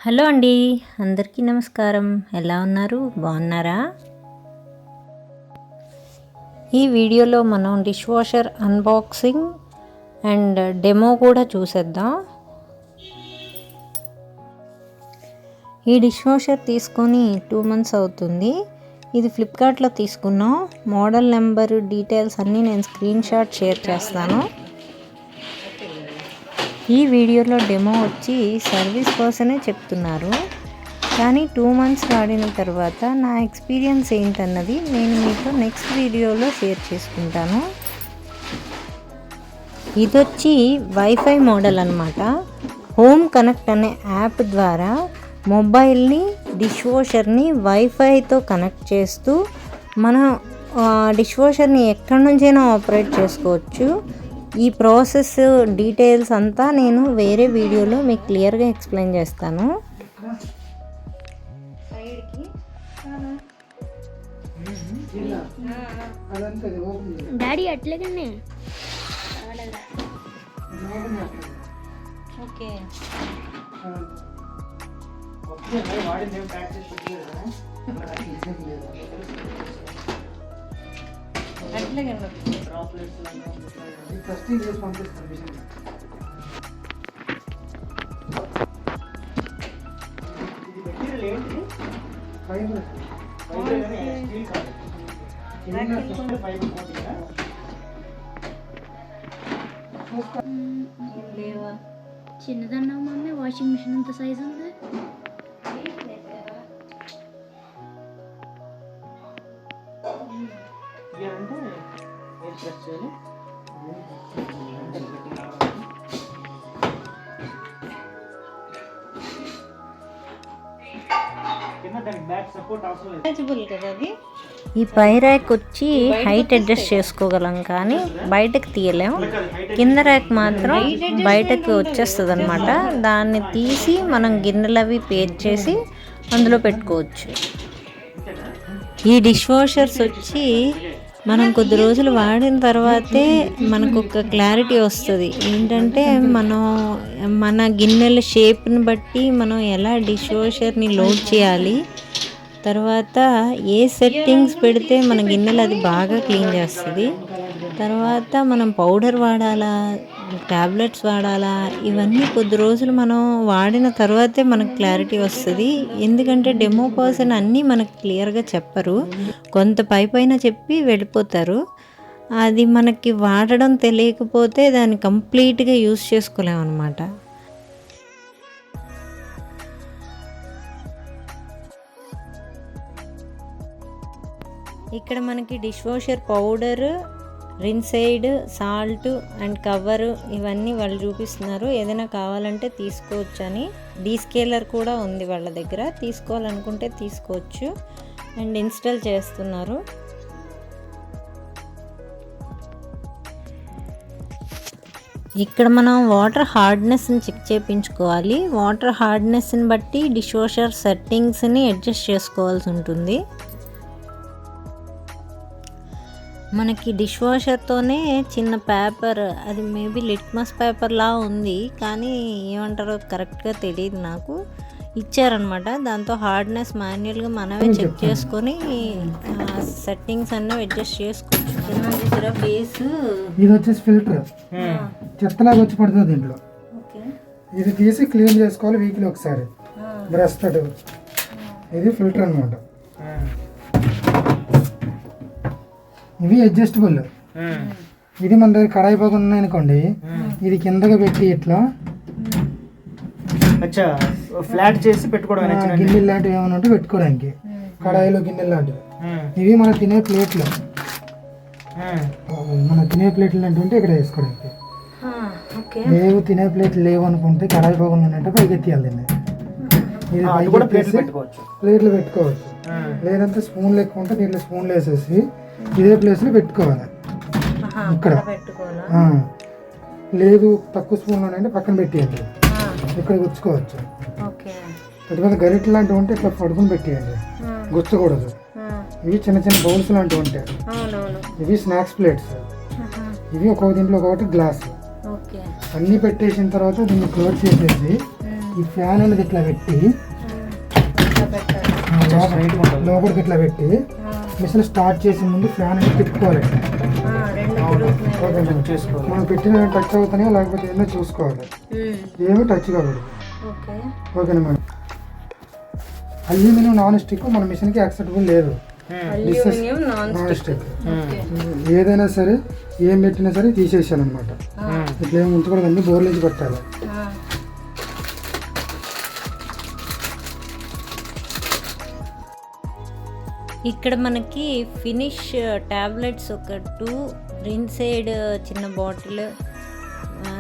Hello అండి, అందరికీ నమస్కారం. ఎలా ఉన్నారు? బాగున్నారా? ఈ వీడియోలో మనం dish washer unboxing and demo కూడా చూసేద్దాం. ఈ డిష్ వాషర్ తీసుకొని 2 months అవుతుంది. ఇది ఫ్లిప్కార్ట్లో తీసుకున్నాం. మోడల్ నెంబర్ డీటెయిల్స్ అన్నీ నేను స్క్రీన్ షాట్ షేర్ చేస్తాను. ఈ వీడియోలో డెమో వచ్చి సర్వీస్ కోసమే చెప్తున్నారు, కానీ 2 months వాడిన తర్వాత నా ఎక్స్పీరియన్స్ ఏంటన్నది నేను మీతో నెక్స్ట్ వీడియోలో షేర్ చేసుకుంటాను. ఇదొచ్చి వైఫై మోడల్ అన్నమాట. హోమ్ కనెక్ట్ అనే యాప్ ద్వారా మొబైల్ని డిష్ వాషర్ని వైఫైతో కనెక్ట్ చేస్తూ మనం డిష్ వాషర్ని ఎక్కడి నుంచైనా ఆపరేట్ చేసుకోవచ్చు. ఈ ప్రాసెస్ డీటెయిల్స్ అంతా నేను వేరే వీడియోలో మీకు క్లియర్గా ఎక్స్ప్లెయిన్ చేస్తాను. డాడీ అట్లాగనే ఓకే చిన్నదన్నా మమ్మీ, వాషింగ్ మిషన్ అంత సైజ్ ఉంది. ఈ పై ర్యాక్ వచ్చి హైట్ అడ్జస్ట్ చేసుకోగలం, కానీ బయటకు తీయలేం. కింద ర్యాక్ మాత్రం బయటకు వచ్చేస్తుంది అనమాట. దాన్ని తీసి మనం గిన్నెలు అవి పేర్ చేసి అందులో పెట్టుకోవచ్చు. ఈ డిష్ వాషర్స్ వచ్చి మనం కొద్ది రోజులు వాడిన తర్వాతే మనకు ఒక క్లారిటీ వస్తుంది. ఏంటంటే మన గిన్నెల షేప్ని బట్టి మనం ఎలా డిష్ వాషర్ని లోడ్ చేయాలి, తర్వాత ఏ సెట్టింగ్స్ పెడితే మన గిన్నెలు అది బాగా క్లీన్ చేస్తుంది, తర్వాత మనం పౌడర్ వాడాలా, ట్యాబ్లెట్స్ వాడాలా, ఇవన్నీ కొద్ది రోజులు మనం వాడిన తర్వాతే మనకు క్లారిటీ వస్తుంది. ఎందుకంటే డెమో పర్సన్ అన్నీ మనకు క్లియర్గా చెప్పరు, కొంత పైన చెప్పి వెళ్ళిపోతారు. అది మనకి వాడడం తెలియకపోతే దాన్ని కంప్లీట్గా యూస్ చేసుకోలేమన్నమాట. ఇక్కడ మనకి dish washer powder, rinse aid, salt and cover ఇవన్నీ వాళ్ళు చూపిస్తున్నారు. ఏదైనా కావాలంటే తీసుకోవచ్చు అని. డీస్కేలర్ కూడా ఉంది వాళ్ళ దగ్గర, తీసుకోవాలనుకుంటే తీసుకోవచ్చు. అండ్ ఇన్స్టాల్ చేస్తున్నారు. ఇక్కడ మనం వాటర్ హార్డ్నెస్ని చెక్ చేయించుకోవాలి. వాటర్ హార్డ్నెస్ని బట్టి డిష్ వాషర్ సెట్టింగ్స్ని అడ్జస్ట్ చేసుకోవాల్సి ఉంటుంది. మనకి డిష్ వాషర్తోనే చిన్న పేపర్, అది మేబీ లిట్మస్ పేపర్లా ఉంది, కానీ ఏమంటారో కరెక్ట్గా తెలియదు నాకు, ఇచ్చారనమాట. దాంతో హార్డ్నెస్ మాన్యువల్గా మనమే చెక్ చేసుకొని సెట్టింగ్స్ అన్నీ అడ్జస్ట్ చేసుకోవచ్చు. బేస్ ఇది వచ్చేసి ఫిల్టర్, చెత్తలాగా వచ్చి పడుతుంది దీంట్లో. ఇది తీసి క్లీన్ చేసుకోవాలి వీక్లీ ఒకసారి బ్రష్ తోటి. ఇది ఫిల్టర్ అనమాట. ఇవి అడ్జస్టబుల్. ఇది మన దగ్గర కడాయి పగ ఉన్నాయనుకోండి, ఇది కిందగా పెట్టి ఇట్లా ఫ్లాట్ చేసి పెట్టుకోవడం, గిన్నెలు లాంటివి ఏమైనా ఉంటే పెట్టుకోవడానికి, కడాయిలో గిన్నెలు లాంటివి. ఇవి మన తినే ప్లేట్లు, మన తినే ప్లేట్లు లాంటివి ఇక్కడ వేసుకోవడానికి. లేవు తినే ప్లేట్లు లేవు అనుకుంటే కడాయి పగ ఉందంటే పైకి ఎత్తియాలి దీన్ని. ఇది ప్లేట్లు పెట్టుకోవచ్చు. లేదంటే స్పూన్లు ఎక్కువ ఉంటే దీంట్లో స్పూన్లు వేసేసి ఇదే ప్లేస్లో పెట్టుకోవాలి. ఇక్కడ లేదు తక్కువ స్పూన్లో అంటే పక్కన పెట్టేయండి, ఇక్కడ గుచ్చుకోవచ్చు. పెద్ద గరిటె లాంటివి ఉంటే ఇట్లా పడుకుని పెట్టేయండి, గుచ్చకూడదు. ఇవి చిన్న చిన్న బౌల్స్ లాంటివి ఉంటాయి. ఇవి స్నాక్స్ ప్లేట్స్. ఇవి ఒక్కొక్క దీంట్లో ఒకటి గ్లాస్. అన్నీ పెట్టేసిన తర్వాత దీన్ని క్లోజ్ చేసేసి ఈ ఫ్యాన్ అనేది ఇట్లా పెట్టి లోపలికి ఇట్లా పెట్టి మిషన్ స్టార్ట్ చేసే ముందు ఫ్యాన్ అనేది తిప్పుకోవాలి. మనం పెట్టిన టచ్ అవుతానే లేకపోతే ఏదో చూసుకోవాలి, ఏమి టచ్ కావాలి. ఓకేనా మేడం. అల్యూమినియం నాన్ స్టిక్ మన మిషన్కి యాక్సెప్టబుల్ లేదు. నాన్ స్టిక్ ఏదైనా సరే ఏం పెట్టినా సరే తీసేసాను అనమాట. ఇట్లా ఏమి ఉంచకూడదు, అన్ని బోర్లేసి పెట్టాలి. ఇక్కడ మనకి ఫినిష్ టాబ్లెట్స్ ఒక 2 రిన్సైడ్ చిన్న బాటిల్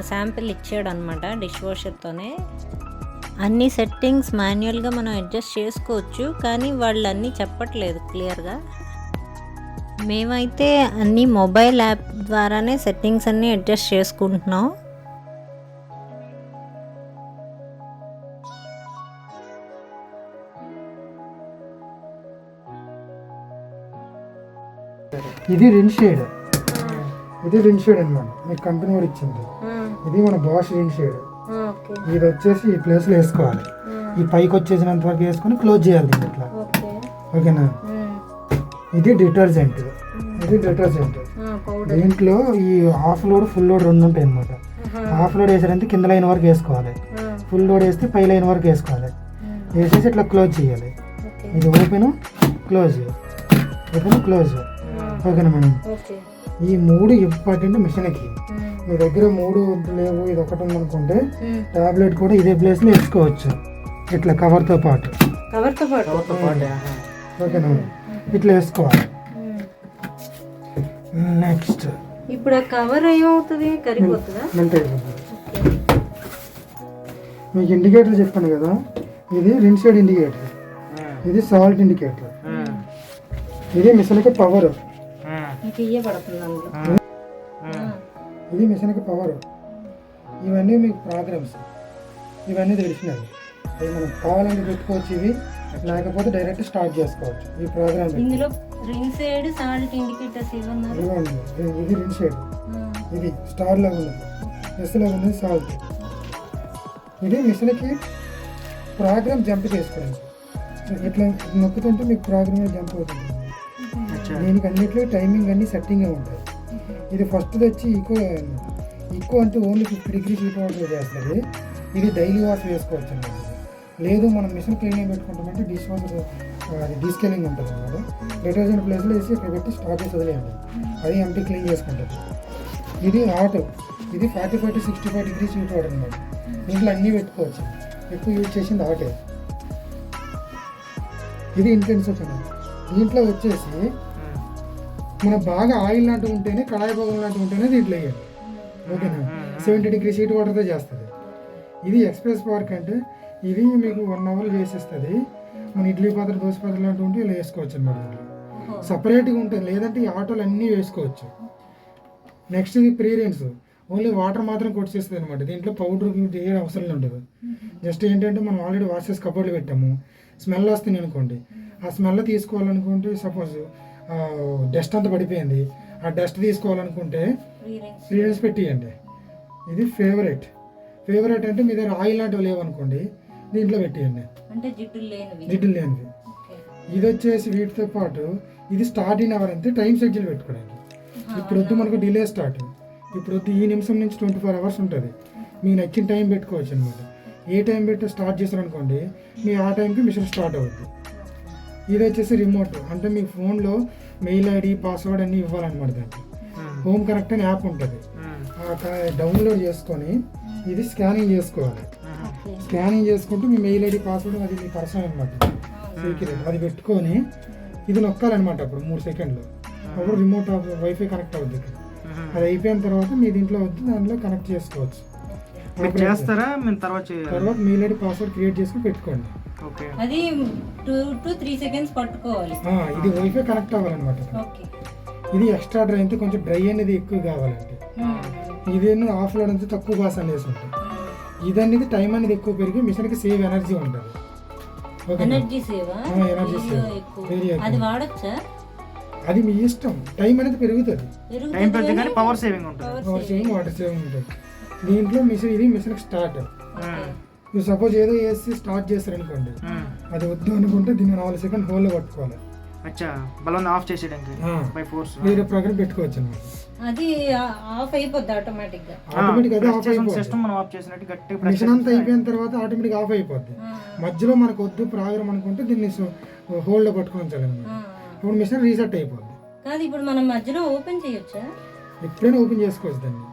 శాంపిల్ ఇచ్చాడు అనమాట డిష్ వాషర్తోనే. అన్ని సెట్టింగ్స్ మాన్యువల్గా మనం అడ్జస్ట్ చేసుకోవచ్చు, కానీ వాళ్ళు అన్నీ చెప్పట్లేదు క్లియర్గా. మేమైతే అన్ని మొబైల్ యాప్ ద్వారానే సెట్టింగ్స్ అన్నీ అడ్జస్ట్ చేసుకుంటున్నాం. ఇది రిన్ షేడ్, ఇది రిన్ షేడ్ అనమాట. మీకు కంపెనీ కూడా ఇచ్చింది. ఇది మన బాష్ రిన్ షేడ్. ఇది వచ్చేసి ఈ ప్లేస్లో వేసుకోవాలి. ఈ పైకి వచ్చేసినంత వరకు వేసుకొని క్లోజ్ చేయాలి దీన్ని ఇట్లా. ఓకేనా. ఇది డిటర్జెంట్, ఇది డిటర్జెంట్. దీంట్లో ఈ హాఫ్ లోడ్ ఫుల్ లోడ్ రెండు ఉంటాయి అనమాట. హాఫ్ లోడ్ వేసారంటే కింద లైన్ వరకు వేసుకోవాలి, ఫుల్ లోడ్ వేస్తే పై లైన్ వరకు వేసుకోవాలి. వేసేసి ఇట్లా క్లోజ్ చేయాలి. ఇది ఓపెన్ క్లోజ్, ఓపెన్ క్లోజ్. ఓకేనా మేడం. ఈ 3 ఇంపార్టెంట్ మిషన్కి. మీ దగ్గర 3 లేవు, ఇది ఒకటి ఉందనుకుంటే టాబ్లెట్ కూడా ఇదే ప్లేస్లో వేసుకోవచ్చు, ఇట్లా కవర్తో పాటు. ఓకేనా, ఇట్లా వేసుకోవాలి. నెక్స్ట్ ఇప్పుడు ఆ కవర్ ఏమవుతుంది, కరిగిపోతుందా? మీకు ఇండికేటర్ చెప్పాను కదా, ఇది రిన్ సైడ్ ఇండికేటర్, ఇది సాల్ట్ ఇండికేటర్, ఇది మిషన్కి పవర్, ఇది మిషన్కి పవర్. ఇవన్నీ మీకు ప్రోగ్రామ్స్, ఇవన్నీ తెలిసినవి. అవి మనం కావాలంటే పెట్టుకోవచ్చు, ఇవి లేకపోతే డైరెక్ట్ స్టార్ట్ చేసుకోవచ్చు. ఈ ప్రోగ్రామ్ ఇందులో రిన్ సైడ్ సాల్ట్ ఇండికేటర్స్ ఇవ్వండి. ఇది రిన్ సైడ్, ఇది స్టార్ లాగా ఉన్నది, ఎస్ లాగా ఉన్నది సాల్ట్. ఇది మిషన్కి ప్రోగ్రామ్ జంప్ చేసుకోవడానికి. ఇట్లా నొక్కుతుంటే మీకు ప్రోగ్రామ్ జంప్ అవుతుంది. దీనికి అన్నిట్లో టైమింగ్ అన్ని సెట్టింగ్ ఉంటాయి. ఇది ఫస్ట్ వచ్చి ఈకో అంటే ఓన్లీ 50 degrees హీట్ వాటర్ చేస్తుంది. ఇది డైలీ వాష్ వేసుకోవచ్చు అన్నమాట. లేదు మనం మిషన్ క్లీనింగ్ పెట్టుకుంటామంటే డిష్ వాషర్ అది డీస్కేలింగ్ ఉంటుంది అన్నమాట. డిటర్జెంట్ ప్లేస్లో వేసి ఇక్కడ పెట్టి స్టార్ట్ చేసి వదిలేయండి, అది ఎంటీ క్లీన్ చేసుకుంటుంది. ఇది ఆటో, ఇది 45 to 65 degrees హీట్ వాటర్ అన్నమాట. దీంట్లో అన్నీ పెట్టుకోవచ్చు. ఎక్కువ యూజ్ చేసింది ఆటో. ఇది ఇంటెన్సివ్ కన్నా. దీంట్లో వచ్చేసి మనం బాగా ఆయిల్ లాంటివి ఉంటేనే, కడాయి పొగలు లాంటివి ఉంటేనే దీంట్లో వేయాలి. ఓకేనా. 70 degrees హీట్ వాటర్తో చేస్తుంది. ఇది ఎక్స్ప్రెస్ పార్క్ అంటే ఇది మీకు 1 hour చేసేస్తుంది. మన ఇడ్లీ పాత్ర, దోశ పాత్ర లాంటివి ఉంటే ఇలా వేసుకోవచ్చు అన్నమాట. సపరేట్గా ఉంటుంది, లేదంటే ఈ ఆటోలు అన్నీ వేసుకోవచ్చు. నెక్స్ట్ ఇది ప్రీరెన్స్, ఓన్లీ వాటర్ మాత్రం కొట్టేస్తుంది అనమాట. దీంట్లో పౌడర్ ఏ అవసరం ఉండదు. జస్ట్ ఏంటంటే మనం ఆల్రెడీ వాష్ చేసి కబోర్డ్లో పెట్టాము, స్మెల్ వస్తుంది అనుకోండి. ఆ స్మెల్ తీసుకోవాలనుకుంటే, సపోజ్ డస్ట్ అంతా పడిపోయింది, ఆ డస్ట్ తీసుకోవాలనుకుంటే ప్రీరెన్స్ పెట్టియండి. ఇది ఫేవరెట్ అంటే మీ దగ్గర ఆయిల్ లాంటివి లేవనుకోండి, దీంట్లో పెట్టియండి, అంటే జిడ్డు లేనివి. ఇది వచ్చేసి వీటితో పాటు ఇది స్టార్టింగ్ అవర్ అంతే టైం షెడ్యూల్ పెట్టుకోవడానికి. ఇప్పుడు వద్దు మనకు డిలే స్టార్ట్, ఇప్పుడు వద్దు ఈ నిమిషం నుంచి 24 hours ఉంటుంది. మీకు నచ్చిన టైం పెట్టుకోవచ్చు అనమాట. ఏ టైం పెట్టి స్టార్ట్ చేశారనుకోండి, మీ ఆ టైంకి మిషన్ స్టార్ట్ అవుతుంది. ఇది వచ్చేసి రిమోట్, అంటే మీ ఫోన్లో మెయిల్ ఐడి, పాస్వర్డ్ అన్నీ ఇవ్వాలన్నమాట. దాంట్లో హోమ్ కనెక్ట్ అని యాప్ ఉంటుంది, డౌన్లోడ్ చేసుకొని ఇది స్కానింగ్ చేసుకోవాలి. స్కానింగ్ చేసుకుంటూ మీ మెయిల్ ఐడి, పాస్వర్డ్, అది మీ పర్సనల్ అనమాట, సీక్రెట్, అది పెట్టుకొని ఇది నొక్కాలన్నమాట. అప్పుడు 3 seconds అప్పుడు రిమోట్ వైఫై కనెక్ట్ అవుతుంది. అది అయిపోయిన తర్వాత మీ దీంట్లో వద్దు దాంట్లో కనెక్ట్ చేసుకోవచ్చు. తర్వాత మెయిల్ ఐడి, పాస్వర్డ్ క్రియేట్ చేసుకుని పెట్టుకోండి. అది 2 to 3 seconds పట్టుకోవాలి. ఇది వైఫై కనెక్ట్ అవ్వాలన్నమాట. ఇది ఎక్స్ట్రా డ్రై అయితే కొంచెం డ్రై అనేది ఎక్కువ కావాలంటే, ఇదేను ఆఫ్ లోడ్ అంతా తక్కువ బాస్ అనేసి ఉంటుంది. ఇదనేది టైం అనేది ఎక్కువ పెరిగి మిషన్కి సేవ్ ఎనర్జీ ఉంటుంది. ఎనర్జీ సేవ్ అది వాడొచ్చా? అది మీ ఇష్టం. టైం అనేది పెరుగుతుంది, పవర్ సేవింగ్ ఉంటుంది, వాటర్ సేవింగ్ ఉంటుంది. దీంట్లో మిషన్, ఇది మిషన్కి స్టార్ట్, మీరు సపోజ్ ఏదో వేసి స్టార్ట్ చేస్తారనుకోండి, అది వద్దు అనుకుంటే దీన్ని 4 సెకండ్ హోల్లో పట్టుకోవాలి. అచ్చా, బలం ఆఫ్ చేసేయడానికి బై ఫోర్స్ వేరే ప్రకారం పెట్టుకోవచ్చు అన్నమాట. అది ఆఫ్ అయిపోద్ది ఆటోమేటిక్ గా. ఆటోమేటిక్ అదే ఆఫ్ అయిపోతుంది. సిస్టమ్ మనం ఆఫ్ చేసినట్టు గట్టిగా మిషన్ అంతా అయిపోయిన తర్వాత ఆటోమేటిక్ ఆఫ్ అయిపోద్ది. మధ్యలో మనకు వద్దు ప్రోగ్రామ్ అనుకుంటే దీన్ని హోల్డ్ లో పట్టుకోవాలన్నమాట. ఇప్పుడు మిషన్ రీసెట్ అయిపోద్ది. కాదు, ఇప్పుడు మనం మధ్యలో ఓపెన్ చేయొచ్చా? ఎప్పుడైనా ఓపెన్ చేసుకోవచ్చు దాన్ని.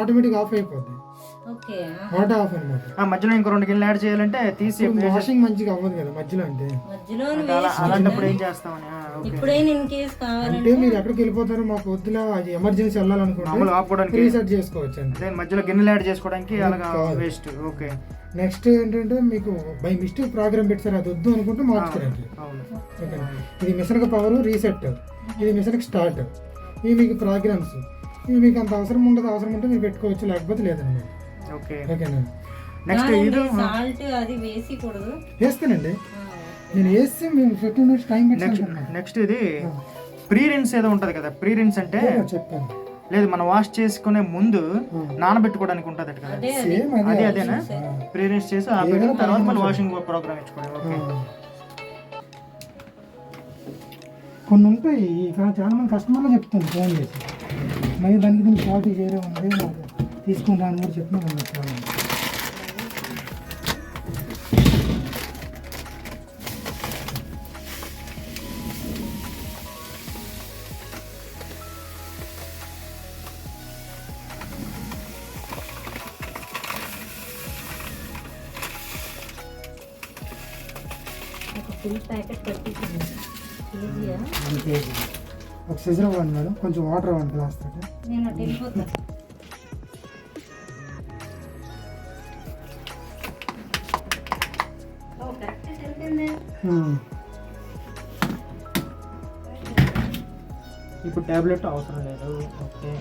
ఆటోమేటిక్ ఆఫ్ అయిపోద్ది. ఓకే, వాటర్ ఆఫ్ అన్నమాట. మధ్యలో ఇంకో 2 గిన్నెలు యాడ్ చేయాలంటే తీసి వాషింగ్ మంచిగా అవ్వదు కదా మధ్యలో. అంటే మధ్యలో అలాంటప్పుడు ఏం చేస్తామని ఇప్పుడైనా ఇన్ కేస్ కావాలంటే అంటే మీరు ఎక్కడికి వెళ్ళిపోతారు, మాకు వద్దులా అది ఎమర్జెన్సీ వెళ్ళాలనుకుంటే ఆపుకోవడానికి రీసెట్ చేసుకోవచ్చు అంతే. మధ్యలో గిన్నెలు యాడ్ చేసుకోవడానికి అలాగా వేస్ట్. ఓకే, నెక్స్ట్ ఏంటంటే మీకు బై మిస్టేక్ ప్రోగ్రామ్ పెట్టారు, అది వద్దు అనుకుంటే మార్చుకోవడానికి. ఓకేనా, ఇది మిషన్కి పవర్ రీసెట్, ఇది మిషన్కి స్టార్ట్, ఇవి మీకు ప్రోగ్రామ్స్. ఇవి మీకు అంత అవసరం ఉండదు, అవసరం ఉంటే మీరు పెట్టుకోవచ్చు, లేకపోతే లేదన్నమాట. ఓకేనా, నెక్స్ట్ ఇది సాల్ట్ అది వేసికూడదు. వేస్తానండి నేను, వేస్తే మేము 15 minutes టైం పెట్టాను. నెక్స్ట్ ఇది ప్రీ రిన్స్ ఏదో ఉంటది కదా. ప్రీ రిన్స్ అంటే చెప్తాను. లేదు, మనం వాష్ చేసుకునే ముందు నానబెట్టుకోవడానికి ఉంటది కదా. అదేనా ప్రీ రిన్స్ చేసి తర్వాత మళ్ళీ వాషింగ్ ప్రోగ్రామ్ ఇచ్చుకోవడం. ఓకే, కొన్ని ఉంటాయి ఇక్కడ చాలా మంది కస్టమర్లు చెప్తాను ఫోన్ చేసి, మరి దానికి దీనికి క్వాలిటీ చేయడం ఉంది నాకు తీసుకుంటా అని కూడా చెప్పిన చాలా. ఫుల్ ప్యాకెట్ పెట్టింది. ఒక సిజర్ ఇవ్వండి మేడం, కొంచెం వాటర్ ఇవ్వండి గ్లాస్ తోటి. నేను అటు వెళ్ళిపోతాను. ఇప్పుడు టాబ్లెట్ అవసరం లేదు. ఓకే,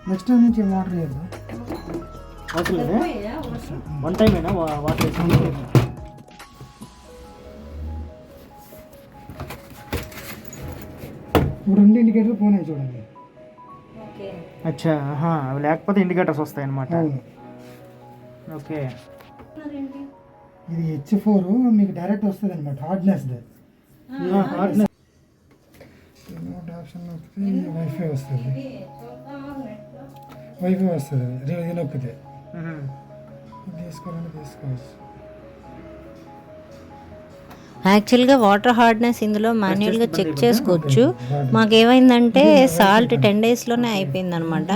నెక్స్ట్ టైం నుంచి వాటర్ చేద్దాం. అవసరం లేదా? 1 టైం అయినా వాటర్ వేసుకుంటే. ఇప్పుడు 2 ఇండికేటర్లు పోయినాయి చూడండి. అచ్చా, అవి లేకపోతే ఇండికేటర్స్ వస్తాయి అన్నమాట. ఓకే, ఇది H4 మీకు డైరెక్ట్ వస్తుంది అనమాట. హార్డ్నెస్ వైఫై వస్తుంది, వైఫై వస్తుంది. ఇది నొక్కితే తీసుకోవాలంటే తీసుకోవచ్చు. యాక్చువల్గా వాటర్ హార్డ్నెస్ ఇందులో మాన్యువల్గా చెక్ చేసుకోవచ్చు. మాకేమైందంటే సాల్ట్ 10 daysలోనే అయిపోయిందనమాట.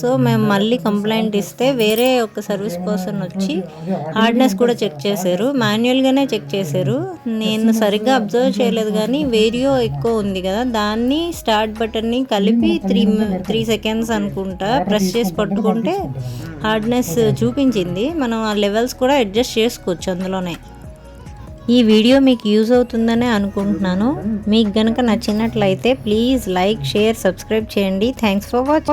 సో మేము మళ్ళీ కంప్లైంట్ ఇస్తే వేరే ఒక సర్వీస్ పర్సన్ వచ్చి హార్డ్నెస్ కూడా చెక్ చేశారు, మాన్యువల్గానే చెక్ చేశారు. నేను సరిగ్గా అబ్జర్వ్ చేయలేదు, కానీ వీడియో ఎక్కువ ఉంది కదా, దాన్ని స్టార్ట్ బటన్ని కలిపి 3 seconds అనుకుంటా ప్రెస్ చేసి పట్టుకుంటే హార్డ్నెస్ చూపించింది. మనం ఆ లెవెల్స్ కూడా అడ్జస్ట్ చేసుకోవచ్చు అందులోనే. ఈ వీడియో మీకు యూజ్ అవుతుందనే అనుకుంటున్నాను. మీకు గనక నచ్చినట్లయితే ప్లీజ్ లైక్, షేర్, సబ్స్క్రైబ్ చేయండి. Thanks for watching.